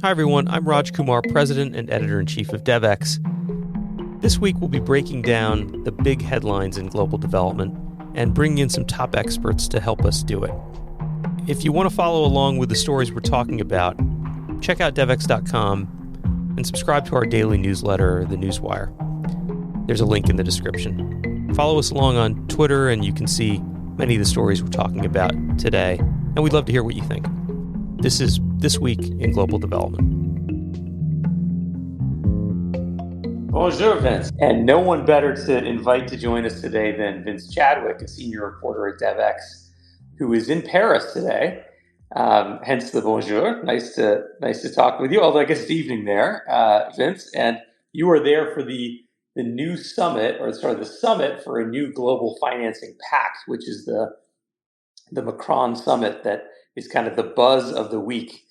Hi everyone, I'm Raj Kumar, President and Editor-in-Chief of Devex. This week we'll be breaking down the big headlines in global development and bringing in some top experts to help us do it. If you want to follow along with the stories we're talking about, check out Devex.com and subscribe to our daily newsletter, The Newswire. There's a link in the description. Follow us along on Twitter and you can see many of the stories we're talking about today, and we'd love to hear what you think. This is This Week in Global Development. Bonjour, Vince. And no one better to invite to join us today than Vince Chadwick, a senior reporter at Devex, who is in Paris today. Hence the bonjour. Nice to talk with you. Although I guess it's evening there, Vince. And you are there for the new summit, the summit for a new global financing pact, which is the Macron summit that is kind of the buzz of the week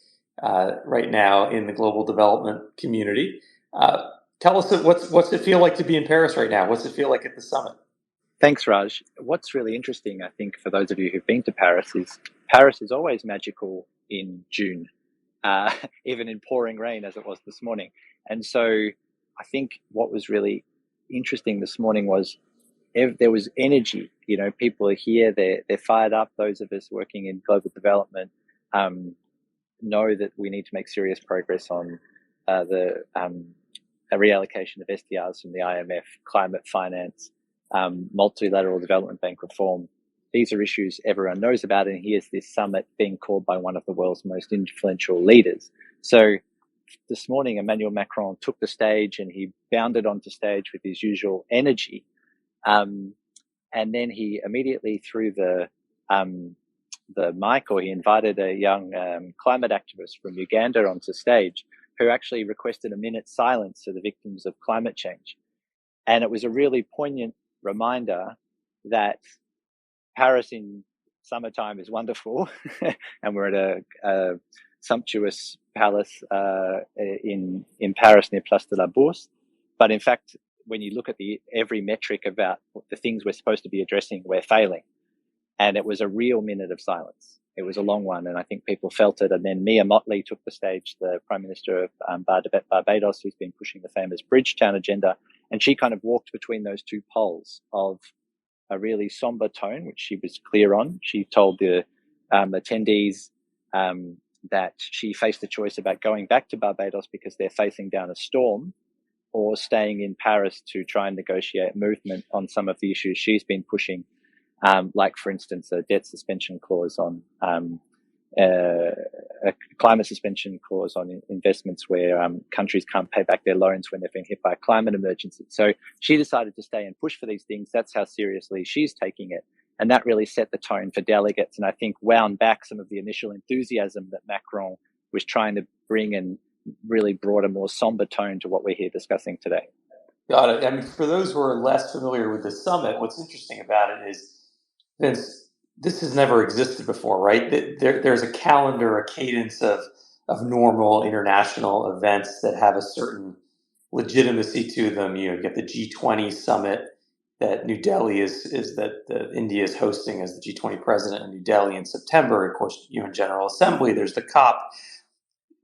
right now in the global development community. Tell us what's it feel like to be in Paris right now? What's it feel like at the summit? Thanks, Raj. What's really interesting, I think, for those of you who've been to Paris is always magical in June, even in pouring rain as it was this morning. And so I think what was really interesting this morning was there was energy. You know, people are here, they're fired up. Those of us working in global development know that we need to make serious progress on the reallocation of SDRs from the IMF, climate finance, multilateral development bank reform. These are issues everyone knows about, and here's this summit being called by one of the world's most influential leaders. So this morning, Emmanuel Macron took the stage and he bounded onto stage with his usual energy. And then he immediately threw the mic, or he invited a young climate activist from Uganda onto stage, who actually requested a minute's silence for the victims of climate change. And it was a really poignant reminder that Paris in summertime is wonderful, and we're at a sumptuous palace in Paris near Place de la Bourse. But in fact, when you look at every metric about the things we're supposed to be addressing, we're failing. And it was a real minute of silence. It was a long one, and I think people felt it. And then Mia Mottley took the stage, the Prime Minister of Barbados, who's been pushing the famous Bridgetown agenda, and she kind of walked between those two poles of a really somber tone, which she was clear on. She told the attendees that she faced the choice about going back to Barbados because they're facing down a storm, or staying in Paris to try and negotiate movement on some of the issues she's been pushing, like, for instance, a debt suspension clause on a climate suspension clause on investments where countries can't pay back their loans when they've been hit by a climate emergency. So she decided to stay and push for these things. That's how seriously she's taking it. And that really set the tone for delegates, and I think wound back some of the initial enthusiasm that Macron was trying to bring, and really brought a more somber tone to what we're here discussing today. Got it. I mean, for those who are less familiar with the summit, what's interesting about it is this has never existed before, right? There's a calendar, a cadence of normal international events that have a certain legitimacy to them. You get the G20 summit that New Delhi India is hosting as the G20 president in New Delhi in September. Of course, UN General Assembly. There's the COP.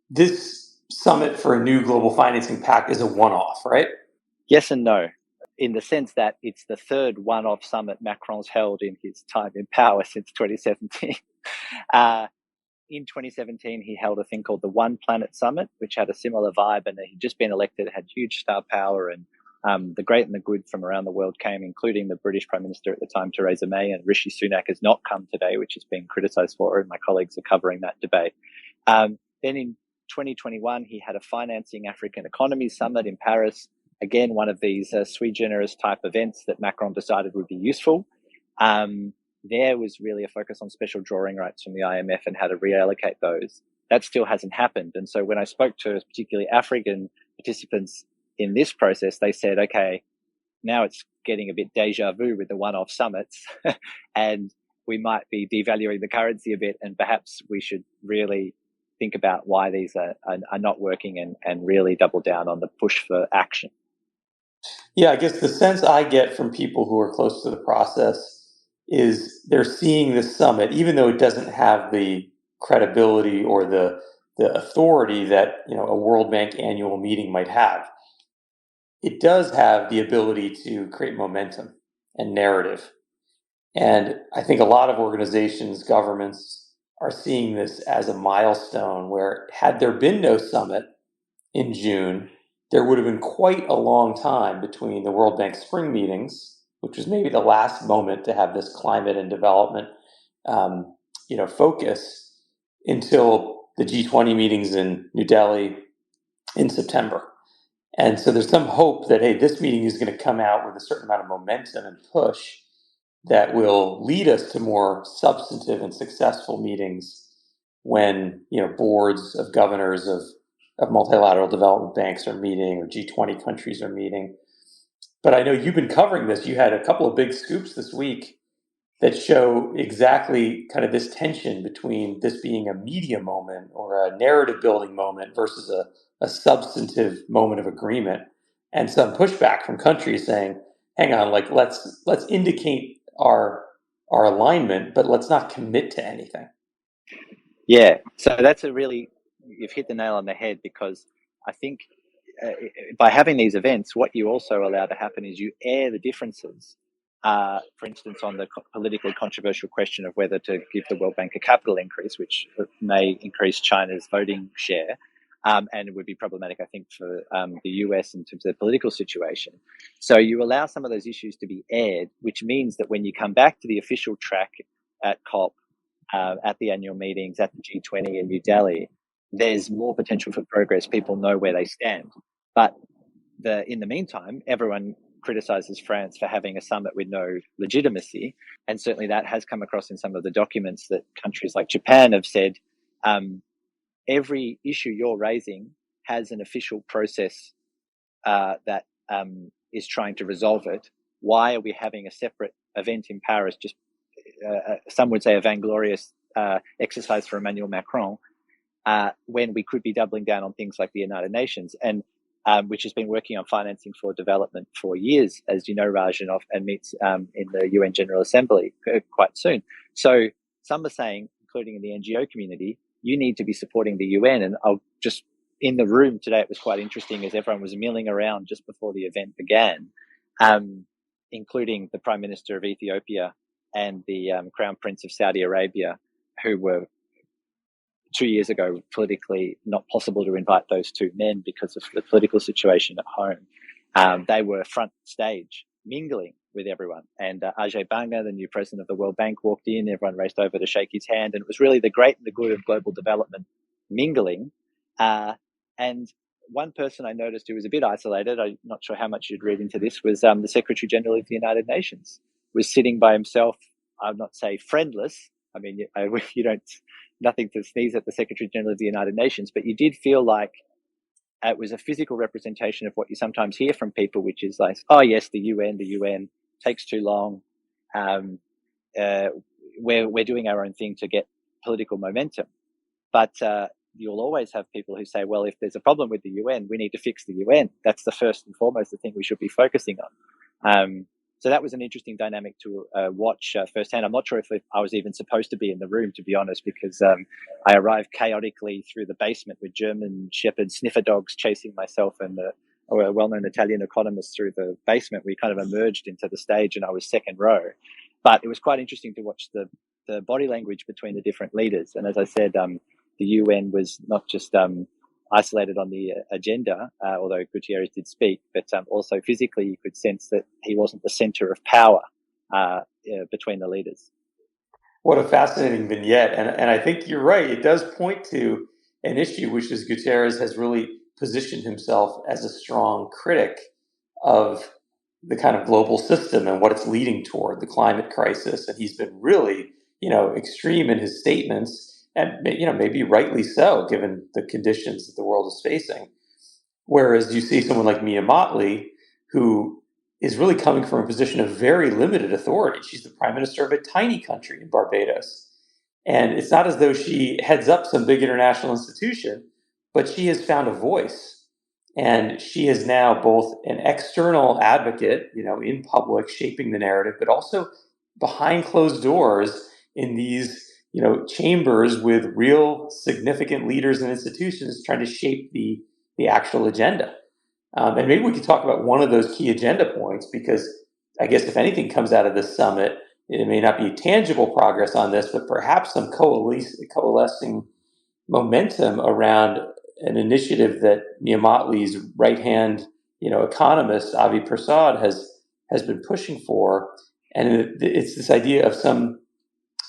This summit for a new global financing pact is a one-off, right? Yes and no, in the sense that it's the third one-off summit Macron's held in his time in power since 2017. In 2017, he held a thing called the One Planet Summit, which had a similar vibe, and he'd just been elected, had huge star power, and the great and the good from around the world came, including the British Prime Minister at the time, Theresa May, and Rishi Sunak has not come today, which has been criticised for, and my colleagues are covering that debate. Then in 2021, he had a Financing African Economies Summit in Paris. Again, one of these sui generis type events that Macron decided would be useful. There was really a focus on special drawing rights from the IMF and how to reallocate those. That still hasn't happened. And so when I spoke to particularly African participants in this process, they said, okay, now it's getting a bit deja vu with the one-off summits and we might be devaluing the currency a bit, and perhaps we should really think about why these are not working and really double down on the push for action. Yeah, I guess the sense I get from people who are close to the process is they're seeing this summit, even though it doesn't have the credibility or the the authority that a World Bank annual meeting might have. It does have the ability to create momentum and narrative. And I think a lot of organizations, governments are seeing this as a milestone where had there been no summit in June, there would have been quite a long time between the World Bank spring meetings, which was maybe the last moment to have this climate and development focus, until the G20 meetings in New Delhi in September. And so there's some hope that, hey, this meeting is going to come out with a certain amount of momentum and push that will lead us to more substantive and successful meetings when boards of governors of multilateral development banks are meeting, or G20 countries are meeting. But I know you've been covering this. You had a couple of big scoops this week that show exactly kind of this tension between this being a media moment or a narrative building moment versus a substantive moment of agreement, and some pushback from countries saying, hang on, like let's indicate our alignment, but let's not commit to anything. Yeah, so you've hit the nail on the head, because I think by having these events, what you also allow to happen is you air the differences. For instance, on the politically controversial question of whether to give the World Bank a capital increase, which may increase China's voting share, and it would be problematic, I think, for the US in terms of the political situation. So you allow some of those issues to be aired, which means that when you come back to the official track at COP, at the annual meetings, at the G20 in New Delhi, there's more potential for progress. People know where they stand. But in the meantime, everyone criticizes France for having a summit with no legitimacy. And certainly that has come across in some of the documents that countries like Japan have said, every issue you're raising has an official process that is trying to resolve it. Why are we having a separate event in Paris, just some would say a vainglorious exercise for Emmanuel Macron, when we could be doubling down on things like the United Nations, and which has been working on financing for development for years, as you know, Raj, and meets in the UN General Assembly quite soon. So some are saying, including in the NGO community, you need to be supporting the UN. And I'll just, in the room today, it was quite interesting as everyone was milling around just before the event began, including the Prime Minister of Ethiopia and the Crown Prince of Saudi Arabia, who were 2 years ago politically not possible to invite those two men because of the political situation at home. They were front stage mingling with everyone. And Ajay Banga, the new president of the World Bank, walked in. Everyone raced over to shake his hand. And it was really the great and the good of global development mingling. And one person I noticed who was a bit isolated, I'm not sure how much you'd read into this, was the Secretary General of the United Nations, was sitting by himself. I would not say friendless. I mean, you don't, nothing to sneeze at the Secretary General of the United Nations, but you did feel like it was a physical representation of what you sometimes hear from people, which is like, oh yes, the UN takes too long. We're doing our own thing to get political momentum. But you'll always have people who say, well, if there's a problem with the UN, we need to fix the UN. That's the first and foremost the thing we should be focusing on. So that was an interesting dynamic to watch firsthand. I'm not sure if I was even supposed to be in the room, to be honest, because I arrived chaotically through the basement with German shepherd sniffer dogs chasing myself and a well-known Italian economist through the basement. We kind of emerged into the stage and I was second row. But it was quite interesting to watch the body language between the different leaders. And as I said, the UN was not just isolated on the agenda, although Gutierrez did speak, but also physically you could sense that he wasn't the center of power between the leaders. What a fascinating vignette. And I think you're right. It does point to an issue, which is Gutierrez has really positioned himself as a strong critic of the kind of global system and what it's leading toward, the climate crisis. And he's been really, extreme in his statements. And maybe rightly so, given the conditions that the world is facing. Whereas you see someone like Mia Mottley, who is really coming from a position of very limited authority. She's the prime minister of a tiny country in Barbados. And it's not as though she heads up some big international institution, but she has found a voice. And she is now both an external advocate, in public, shaping the narrative, but also behind closed doors in these chambers with real significant leaders and institutions trying to shape the actual agenda. And maybe we could talk about one of those key agenda points, because I guess if anything comes out of this summit, it may not be tangible progress on this, but perhaps some coalescing momentum around an initiative that Mia Motley's right-hand, economist Avi Prasad has been pushing for, and it's this idea of some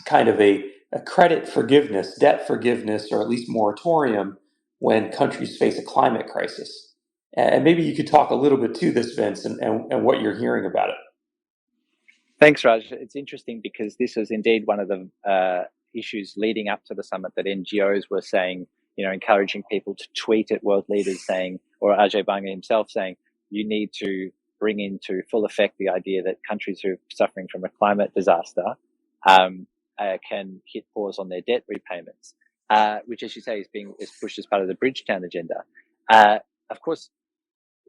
kind of a credit forgiveness, debt forgiveness, or at least moratorium when countries face a climate crisis. And maybe you could talk a little bit to this, Vince, and what you're hearing about it. Thanks, Raj. It's interesting because this was indeed one of the issues leading up to the summit that NGOs were saying, encouraging people to tweet at world leaders saying, or Ajay Banga himself saying, you need to bring into full effect the idea that countries who are suffering from a climate disaster can hit pause on their debt repayments, which, as you say, is pushed as part of the Bridgetown agenda. Of course,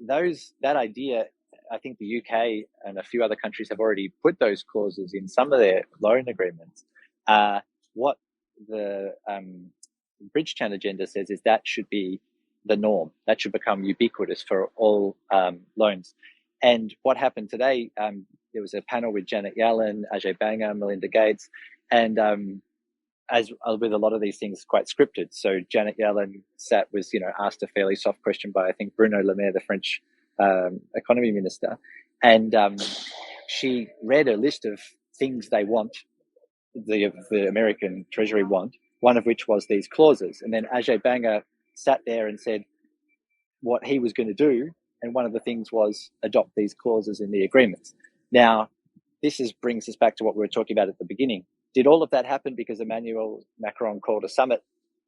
that idea, I think the UK and a few other countries have already put those clauses in some of their loan agreements. What the Bridgetown agenda says is that should be the norm. That should become ubiquitous for all loans. And what happened today, there was a panel with Janet Yellen, Ajay Banga, Melinda Gates, and as with a lot of these things, quite scripted. So Janet Yellen was asked a fairly soft question by, I think, Bruno Le Maire, the French economy minister, and she read a list of things they want, the American Treasury want, one of which was these clauses. And then Ajay Banga sat there and said what he was going to do, and one of the things was adopt these clauses in the agreements. Now, this brings us back to what we were talking about at the beginning. Did all of that happen because Emmanuel Macron called a summit,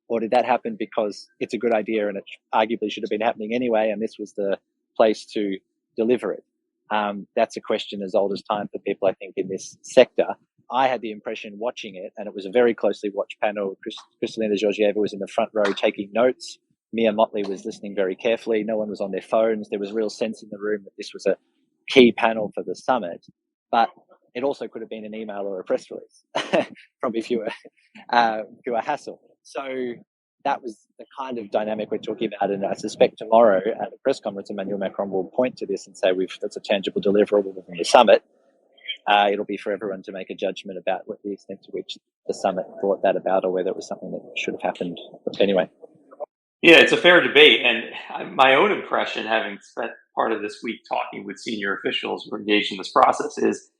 or did that happen because it's a good idea and it arguably should have been happening anyway, and this was the place to deliver it? That's a question as old as time for people, I think, in this sector. I had the impression watching it, and it was a very closely watched panel. Kristalina Georgieva was in the front row taking notes. Mia Motley was listening very carefully. No one was on their phones. There was real sense in the room that this was a key panel for the summit. But it also could have been an email or a press release from fewer hassle. So that was the kind of dynamic we're talking about. And I suspect tomorrow at a press conference, Emmanuel Macron will point to this and say, that's a tangible deliverable from the summit. It'll be for everyone to make a judgment about what the extent to which the summit brought that about, or whether it was something that should have happened. But anyway. Yeah, it's a fair debate. And my own impression, having spent part of this week talking with senior officials who are engaged in this process, is,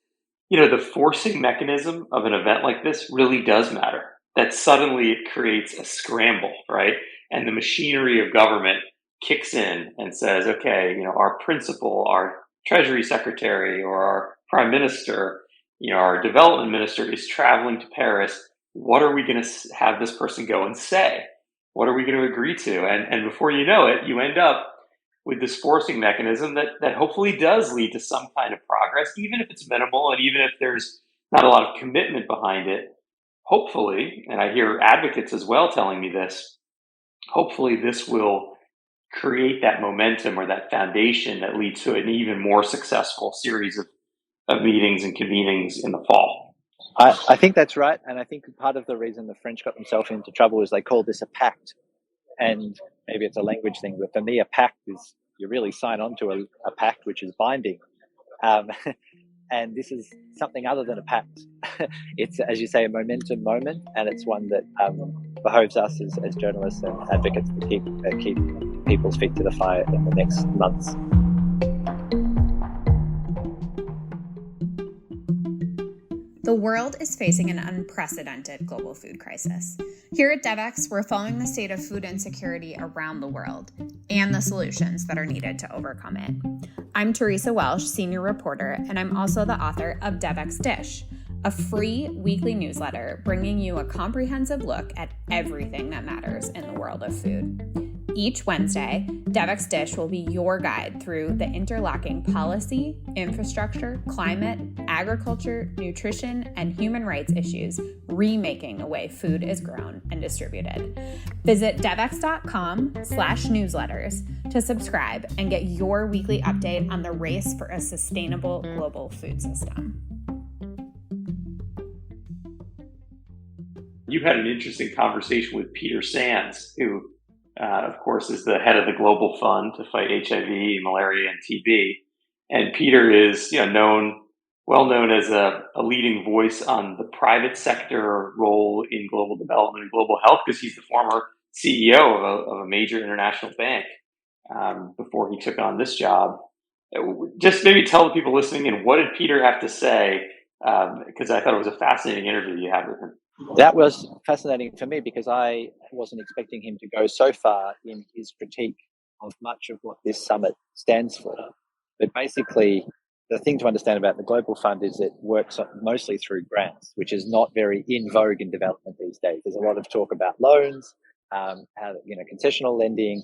the forcing mechanism of an event like this really does matter. That suddenly it creates a scramble, right? And the machinery of government kicks in and says, okay, our principal, our Treasury Secretary, or our Prime Minister, our development minister is traveling to Paris. What are we going to have this person go and say? What are we going to agree to? And before you know it, you end up with this forcing mechanism that hopefully does lead to some kind of progress, even if it's minimal and even if there's not a lot of commitment behind it. Hopefully, and I hear advocates as well telling me this, hopefully this will create that momentum or that foundation that leads to an even more successful series of meetings and convenings in the fall. I think that's right. And I think part of the reason the French got themselves into trouble is they called this a pact. And maybe it's a language thing, but for me, a pact is you really sign on to a pact which is binding. And this is something other than a pact. It's, as you say, a momentum moment, and it's one that behoves us as journalists and advocates to keep people's feet to the fire in the next months. The world is facing an unprecedented global food crisis. Here at Devex, we're following the state of food insecurity around the world and the solutions that are needed to overcome it. I'm Teresa Welsh, senior reporter, and I'm also the author of Devex Dish, a free weekly newsletter bringing you a comprehensive look at everything that matters in the world of food. Each Wednesday, Devex Dish will be your guide through the interlocking policy, infrastructure, climate, agriculture, nutrition, and human rights issues remaking the way food is grown and distributed. Visit devex.com/newsletters to subscribe and get your weekly update on the race for a sustainable global food system. You had an interesting conversation with Peter Sands, who, of course, is the head of the Global Fund to fight HIV, malaria, and TB. And Peter is, well known as a leading voice on the private sector role in global development and global health, because he's the former CEO of a major international bank before he took on this job. Just maybe tell the people listening in, what did Peter have to say? Because I thought it was a fascinating interview you had with him. That was fascinating for me because I wasn't expecting him to go so far in his critique of much of what this summit stands for. But basically, the thing to understand about the Global Fund is it works mostly through grants, which is not very in vogue in development these days. There's a lot of talk about loans, concessional lending,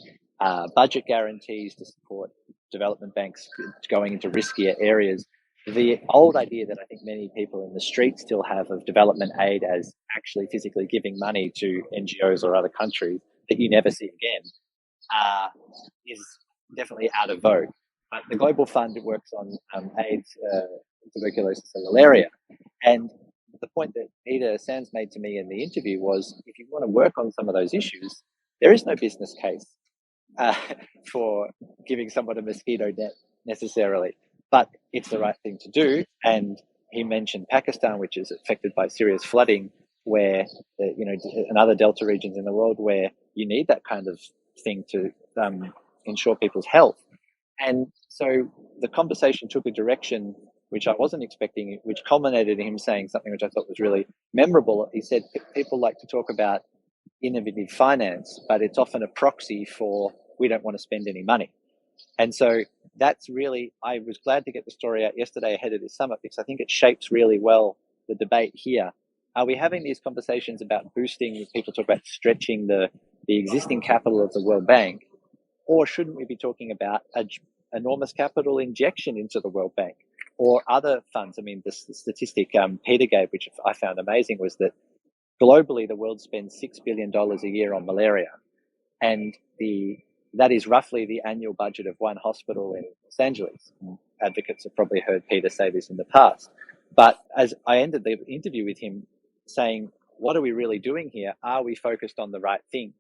budget guarantees to support development banks going into riskier areas. The old idea that I think many people in the street still have of development aid as actually physically giving money to NGOs or other countries that you never see again is definitely out of vogue. But the Global Fund works on AIDS, tuberculosis, and malaria. And the point that Peter Sands made to me in the interview was, if you want to work on some of those issues, there is no business case for giving someone a mosquito net necessarily, but it's the right thing to do. And he mentioned Pakistan, which is affected by serious flooding, where and other delta regions in the world where you need that kind of thing to ensure people's health. And so the conversation took a direction which I wasn't expecting, which culminated in him saying something which I thought was really memorable. He said people like to talk about innovative finance, but it's often a proxy for we don't want to spend any money. And so that's really, I was glad to get the story out yesterday ahead of this summit, because I think it shapes really well the debate here. Are we having these conversations about boosting, people talk about stretching the existing capital of the World Bank, or shouldn't we be talking about an enormous capital injection into the World Bank or other funds? I mean, the statistic Peter gave, which I found amazing, was that globally the world spends $6 billion a year on malaria. And that is roughly the annual budget of one hospital in Los Angeles. Advocates have probably heard Peter say this in the past. But as I ended the interview with him saying, what are we really doing here? Are we focused on the right things?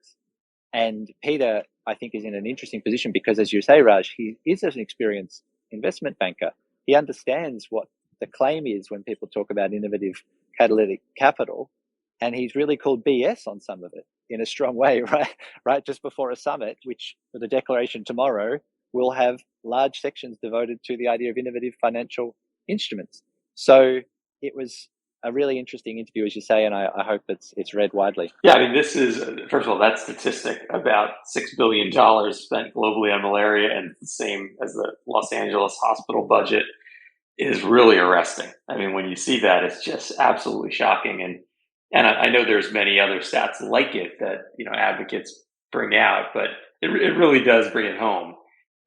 And Peter, I think, is in an interesting position because, as you say, Raj, he is an experienced investment banker. He understands what the claim is when people talk about innovative catalytic capital. And he's really called BS on some of it in a strong way, right? Just before a summit, which for the declaration tomorrow will have large sections devoted to the idea of innovative financial instruments. So it was a really interesting interview, as you say, and I hope it's read widely. Yeah, I mean, this is, first of all, that statistic about $6 billion spent globally on malaria, and the same as the Los Angeles hospital budget, is really arresting. I mean, when you see that, it's just absolutely shocking. And I know there's many other stats like it that, advocates bring out, but it really does bring it home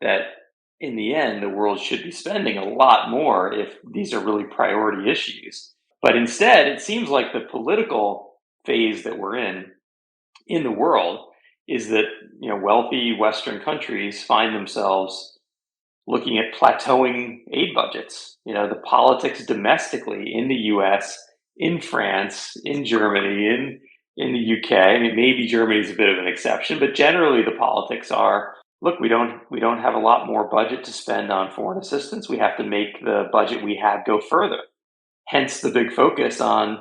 that in the end, the world should be spending a lot more if these are really priority issues. But instead, it seems like the political phase that we're in the world is that, wealthy Western countries find themselves looking at plateauing aid budgets. The politics domestically in the US, in France, in Germany, in the UK. I mean, maybe Germany's a bit of an exception, but generally the politics are, look, we don't have a lot more budget to spend on foreign assistance. We have to make the budget we have go further. Hence the big focus on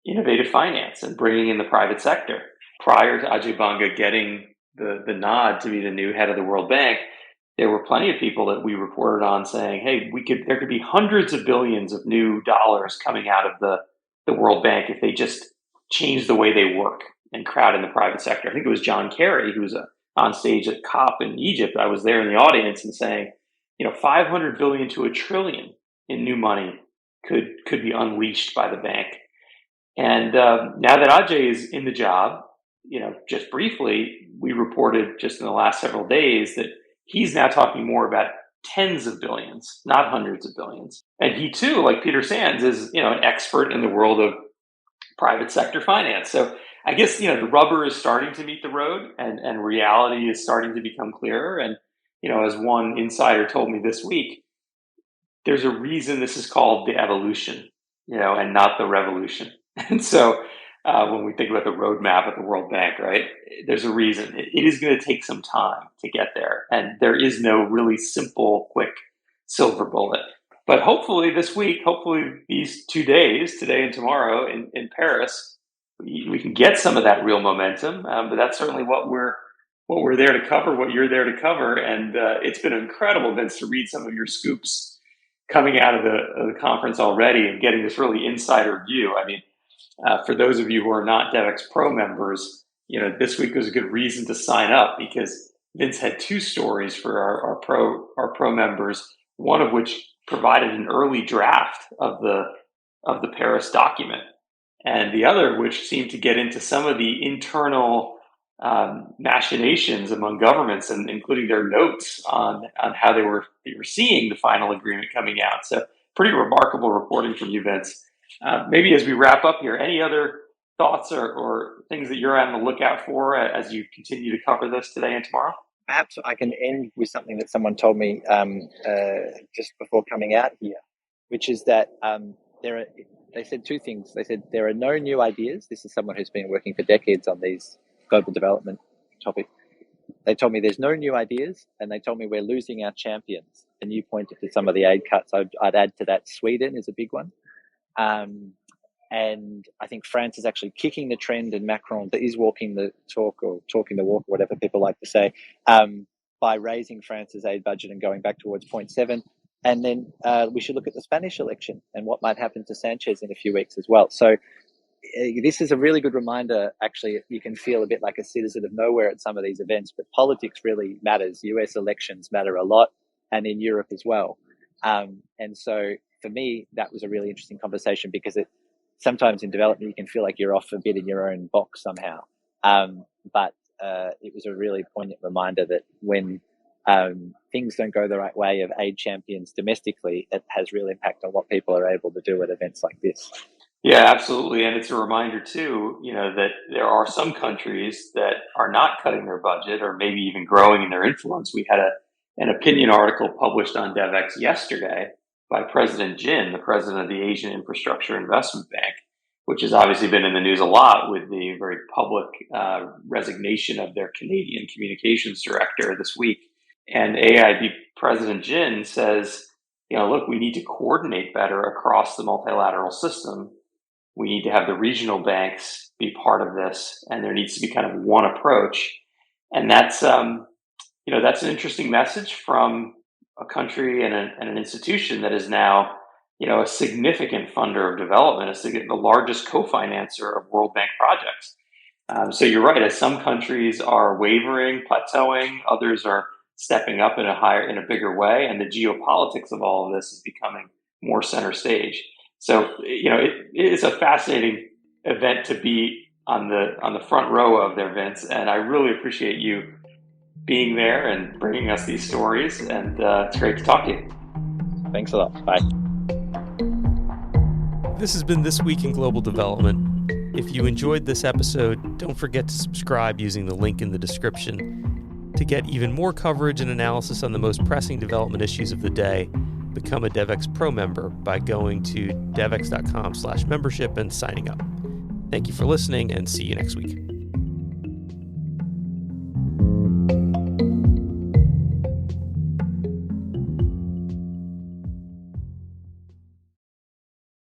innovative finance and bringing in the private sector. Prior to Ajay Banga getting the nod to be the new head of the World Bank, there were plenty of people that we reported on saying, hey, there could be hundreds of billions of new dollars coming out of the World Bank if they just change the way they work and crowd in the private sector. I think it was John Kerry, who was on stage at COP in Egypt. I was there in the audience and saying, 500 billion to $1 trillion in new money could be unleashed by the bank. And now that Ajay is in the job, just briefly, we reported just in the last several days that he's now talking more about tens of billions, not hundreds of billions. And he too, like Peter Sands, is an expert in the world of private sector finance. So I guess the rubber is starting to meet the road, and reality is starting to become clearer. And as one insider told me this week, there's a reason this is called the evolution, and not the revolution. And so when we think about the roadmap at the World Bank, right? There's a reason. It is going to take some time to get there. And there is no really simple, quick silver bullet. But hopefully this week, hopefully these 2 days, today and tomorrow in Paris, we can get some of that real momentum. But that's certainly what we're there to cover, what you're there to cover. And it's been incredible, Vince, to read some of your scoops coming out of the conference already and getting this really insider view. I mean, for those of you who are not Devex Pro members, this week was a good reason to sign up because Vince had 2 stories for our pro members, one of which provided an early draft of the Paris document, and the other which seemed to get into some of the internal machinations among governments, and including their notes on how they were seeing the final agreement coming out. So pretty remarkable reporting from you, Vince. Maybe as we wrap up here, any other thoughts or things that you're on the lookout for as you continue to cover this today and tomorrow? Perhaps I can end with something that someone told me just before coming out here, which is that they said 2 things. They said there are no new ideas. This is someone who's been working for decades on these global development topics. They told me there's no new ideas, and they told me we're losing our champions. And you pointed to some of the aid cuts. I'd add to that Sweden is a big one. And I think France is actually kicking the trend, and Macron is walking the talk, or talking the walk, whatever people like to say, by raising France's aid budget and going back towards 0.7. And then we should look at the Spanish election and what might happen to Sanchez in a few weeks as well. So this is a really good reminder. Actually, you can feel a bit like a citizen of nowhere at some of these events, but politics really matters. US elections matter a lot, and in Europe as well. And so for me, that was a really interesting conversation because sometimes in development, you can feel like you're off a bit in your own box somehow. But it was a really poignant reminder that when things don't go the right way of aid champions domestically, it has real impact on what people are able to do at events like this. Yeah, absolutely. And it's a reminder too, that there are some countries that are not cutting their budget or maybe even growing in their influence. We had an opinion article published on Devex yesterday by President Jin, the president of the Asian Infrastructure Investment Bank, which has obviously been in the news a lot with the very public resignation of their Canadian communications director this week. And AIB President Jin says, look, we need to coordinate better across the multilateral system. We need to have the regional banks be part of this, and there needs to be kind of one approach. And that's, that's an interesting message from a country and an institution that is now, a significant funder of development, the largest co-financer of World Bank projects. So you're right. As some countries are wavering, plateauing, others are stepping up in a bigger way, and the geopolitics of all of this is becoming more center stage. So it is a fascinating event to be on the front row of there, Vince, and I really appreciate you being there and bringing us these stories. And it's great to talk to you. Thanks a lot. Bye. This has been This Week in Global Development. If you enjoyed this episode, don't forget to subscribe using the link in the description. To get even more coverage and analysis on the most pressing development issues of the day, become a Devex Pro member by going to devex.com/membership and signing up. Thank you for listening, and see you next week.